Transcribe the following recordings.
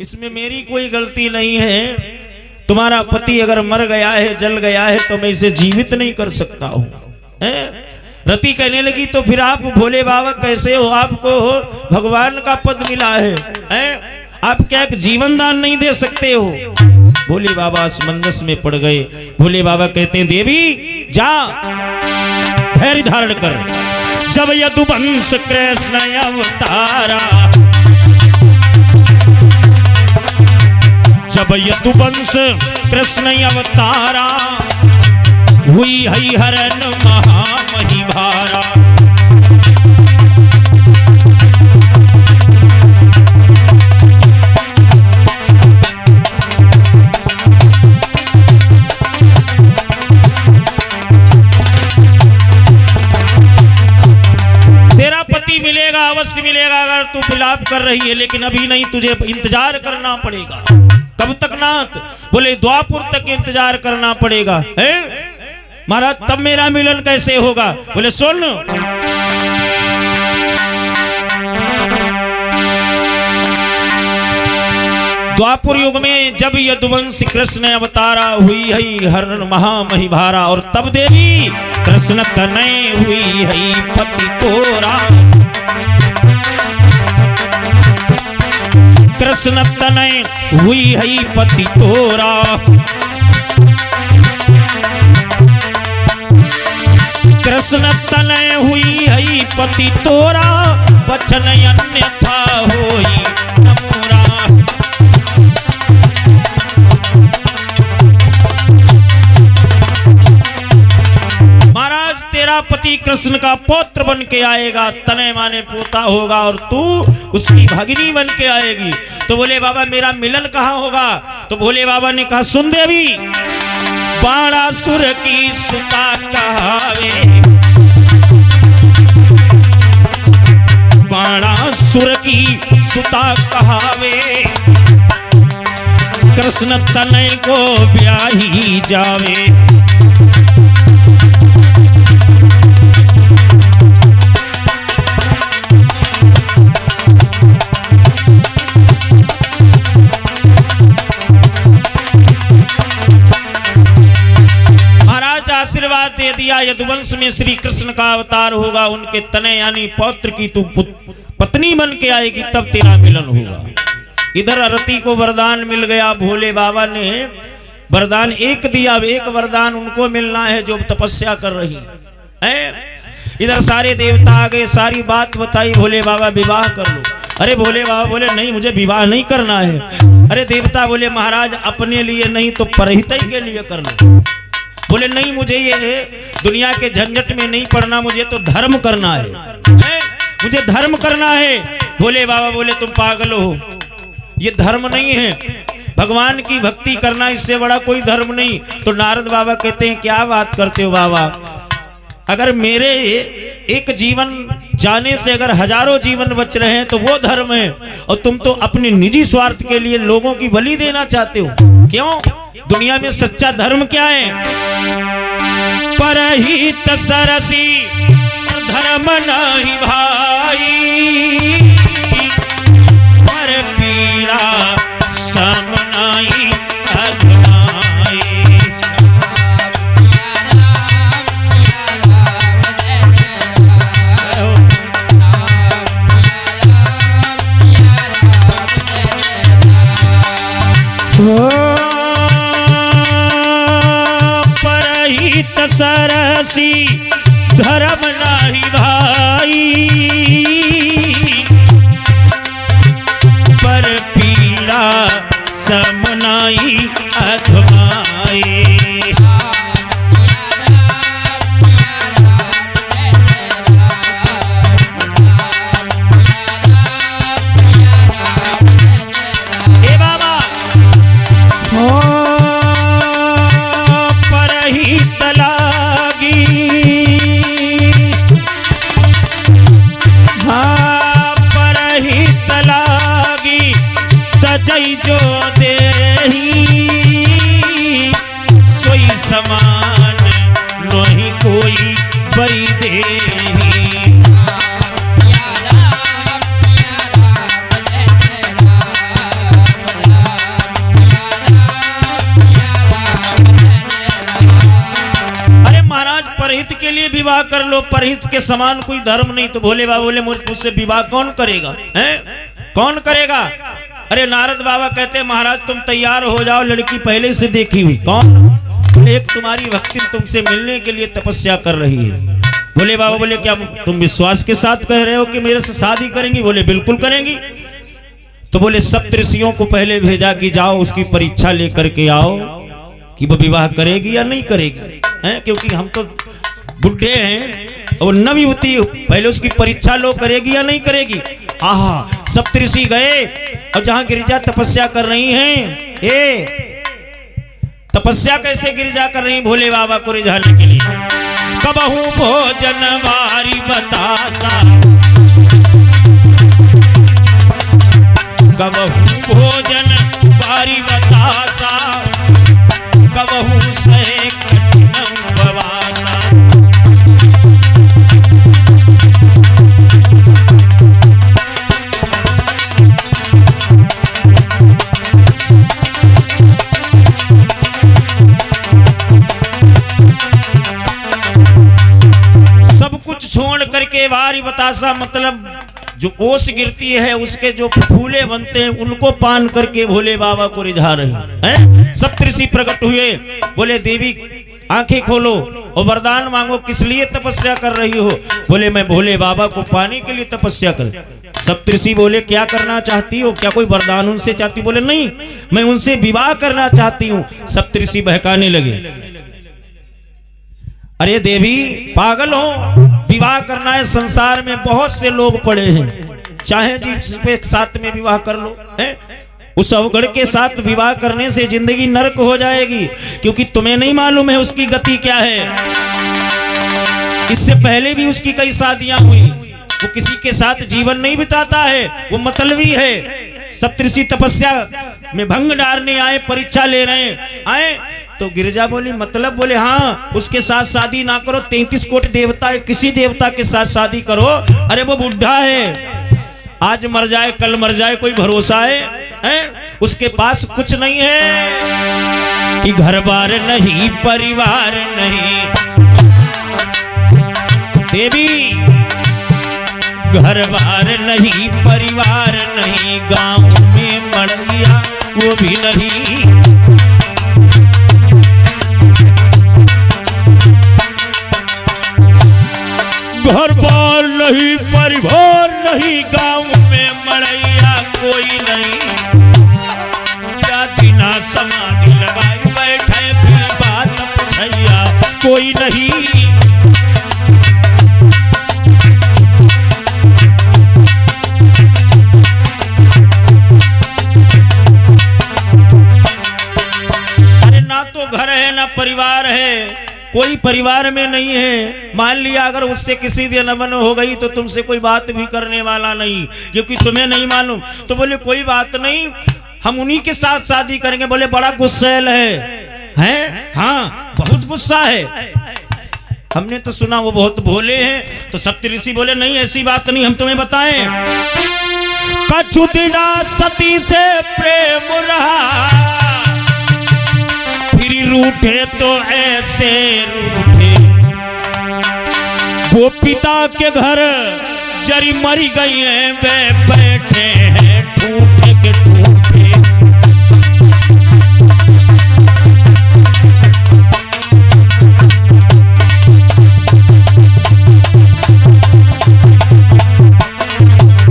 इसमें मेरी कोई गलती नहीं है। तुम्हारा पति अगर मर गया है, जल गया है, तो मैं इसे जीवित नहीं कर सकता हूँ। रति कहने लगी तो फिर आप भोले बाबा कैसे हो? आपको भगवान का पद मिला है, आप क्या एक जीवन दान नहीं दे सकते हो? भोले बाबा असमंजस में पड़ गए। भोले बाबा कहते हैं देवी जा, धैर्य धारण कर। जब यदुवंश कृष्ण अवतारा, जब यदुवंश कृष्ण अवतारा, हुई हई हरण महामही भारा। तेरा पति मिलेगा, अवश्य मिलेगा अगर तू विलाप कर रही है, लेकिन अभी नहीं, तुझे इंतजार करना पड़ेगा। कब तक नाथ? बोले द्वापुर तक इंतजार करना पड़ेगा। है महाराज, तब मेरा मिलन कैसे होगा? बोले सुन, द्वापुर युग में जब यदुवंश कृष्ण अवतारा, हुई है हरण महामही भारा। और तब देवी कृष्ण तनय हुई है पति तोरा, कृष्ण तनय हुई है पति तोरा। कृष्ण तनय हुई है पति तोरा, वचन अन्यथा होई न मोरा। महाराज, तेरा पति कृष्ण का पौत्र बन के आएगा, तनय माने पोता होगा, और तू उसकी भगिनी बन के आएगी। तो बोले बाबा मेरा मिलन कहाँ होगा? तो भोले बाबा ने कहा सुन देवी, बाणासुर की सुता कहावे, बाणासुर की सुता कहावे, कृष्ण तनय को ब्याही जावे। आशीर्वाद दे दिया, यदुवंश में श्री कृष्ण का अवतार होगा, उनके तनय यानी पौत्र की तू पत्नी बन के आएगी, तब तेरा मिलन होगा। इधर रति को वरदान मिल गया। भोले बाबा ने वरदान एक दिया, एक वरदान उनको मिलना है जो तपस्या कर रही है। इधर सारे देवता आ गए, सारी बात बताई, भोले बाबा विवाह कर लो। अरे भोले बाबा बोले नहीं, मुझे विवाह नहीं करना है। अरे देवता बोले महाराज अपने लिए नहीं तो परहितई के लिए कर लो। बोले नहीं, मुझे ये दुनिया के झंझट में नहीं पड़ना, मुझे तो धर्म करना है, मुझे धर्म करना है। भोले बाबा बोले तुम पागल हो, ये धर्म नहीं है, भगवान की भक्ति करना इससे बड़ा कोई धर्म नहीं। तो नारद बाबा कहते हैं क्या बात करते हो बाबा, अगर मेरे एक जीवन जाने से अगर हजारों जीवन बच रहे हैं तो वो धर्म है, और तुम तो अपने निजी स्वार्थ के लिए लोगों की बलि देना चाहते हो। क्यों? दुनिया में सच्चा धर्म क्या है? परहित सरसी धर्म नहीं भाई, पर पीड़ा सम नहीं अधमाई। सरसी धर्म नाही भाई, पर पीड़ा सम नाही अधमाई। हे बाबा परहित लागी, हाँ परहित लागी, तजई जो देही सोई समान नहीं कोई बई देही। विवाह कर लो, परहित के समान कोई धर्म नहीं। तो भोले बाबा बोले मुझसे विवाह कौन करेगा, हैं कौन करेगा? अरे नारद बाबा कहते महाराज तुम तैयार हो जाओ, लड़की पहले से देखी हुई। कौन? एक तुम्हारी भक्ति तुमसे मिलने के लिए तपस्या कर रही है। भोले बाबा बोले क्या तुम विश्वास के साथ कह रहे हो कि मेरे से शादी करेंगी? बोले बिल्कुल करेंगी। तो बोले सप्तऋषियों को पहले भेजा कि जाओ उसकी परीक्षा लेकर के आओ कि वो विवाह करेगी या नहीं करेगी, हैं? क्योंकि हम तो बुढ़े हैं और नवयुवती, पहले उसकी परीक्षा लो करेगी या नहीं करेगी। आहा, सप्तऋषि गए और जहां गिरिजा तपस्या कर रही हैं, तपस्या कैसे गिरिजा कर रही भोले बाबा को रिझाने के लिए। कबहू भोजन बारी बतासा, कबहू भोजन बारी बतासा, कबहू से कठिन उपवासा। सब कुछ छोड़ करके बारी बतासा मतलब जो ओस गिरती है उसके जो फूले बनते हैं उनको पान करके भोले बाबा को रिझा रहे हैं। सप्तऋषि प्रकट हुए, बोले देवी आंखें खोलो और वरदान मांगो, किस लिए तपस्या कर रही हो? बोले मैं भोले बाबा को पाने के लिए तपस्या कर। सप्तऋषि बोले क्या करना चाहती हो, क्या कोई वरदान उनसे चाहती? बोले नहीं, मैं उनसे विवाह करना चाहती हूँ। सप्तऋषि बहकाने लगे, अरे देवी पागल हो, विवाह करना है, संसार में बहुत से लोग पड़े हैं, चाहे जिसके साथ में विवाह कर लो, है? उस अवगढ़ के साथ विवाह करने से जिंदगी नरक हो जाएगी, क्योंकि तुम्हें नहीं मालूम है उसकी गति क्या है। इससे पहले भी उसकी कई शादियां हुई, वो किसी के साथ जीवन नहीं बिताता है, वो मतलबी है। सप्तऋषि तपस्या में भंग डालने आए, परीक्षा ले रहे आए, तो गिरिजा बोली मतलब? बोले हाँ, उसके साथ शादी ना करो, 33 कोटि देवता है, किसी देवता के साथ शादी करो। अरे वो बुढ़ा है, आज मर जाए कल मर जाए, कोई भरोसा है? उसके पास कुछ नहीं है कि घर बार नहीं परिवार नहीं। देवी घर बार नहीं परिवार नहीं, गांव में मड़िया वो भी नहीं। घर बार नहीं परिवार नहीं, गांव में मड़ैया कोई नहीं। जाति ना समाधि लगाई बैठे फिर बात पूछैया कोई नहीं। अरे ना तो घर है ना परिवार है, कोई परिवार में नहीं है। मान लिया अगर उससे किसी दिन अमन हो गई तो तुमसे कोई बात भी करने वाला नहीं, क्योंकि तुम्हें नहीं मालूम। तो बोले कोई बात नहीं, हम उन्हीं के साथ शादी करेंगे। बोले बड़ा गुस्सैल है? हाँ बहुत गुस्सा है, हमने तो सुना वो बहुत भोले हैं। तो सप्तऋषि बोले नहीं ऐसी बात नहीं, हम तुम्हें बताएं। कछु दिना सती से प्रेम रहा, फिर रूठे तो ऐसे रूठे। वो पिता के घर जरी मरी गई हैं, वे बैठे हैं ठूठे के ठूठे।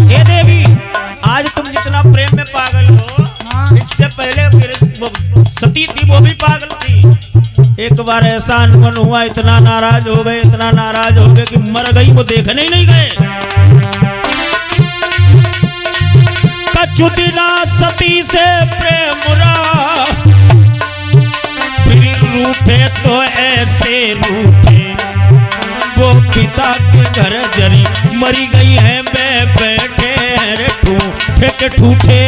ये देवी आज तुम जितना प्रेम में पागल हो, इससे पहले सती थी वो भी पागल थी। एक बार ऐसा अनुभव हुआ, इतना नाराज हो गए, इतना नाराज हो गए कि मर गई, वो देखने ही नहीं गए। कछु दिना सती से प्रेम रहा, फिर रूठे तो ऐसे रूठे। वो पिता के घर जरी मरी गई है, वे बैठे हैं ठूठे के ठूठे।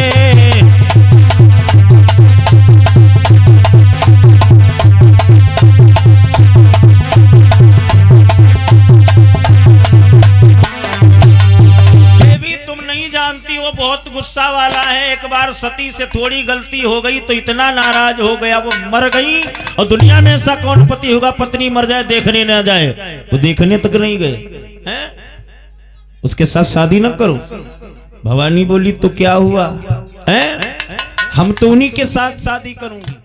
बहुत गुस्सा वाला है। एक बार सती से थोड़ी गलती हो गई तो इतना नाराज हो गया, वो मर गई। और दुनिया में ऐसा कौन पति होगा पत्नी मर जाए देखने न जाए? वो देखने तक नहीं गए हैं। उसके साथ शादी न करो। भवानी बोली तो क्या हुआ है, हम तो उन्हीं के साथ शादी करूंगी।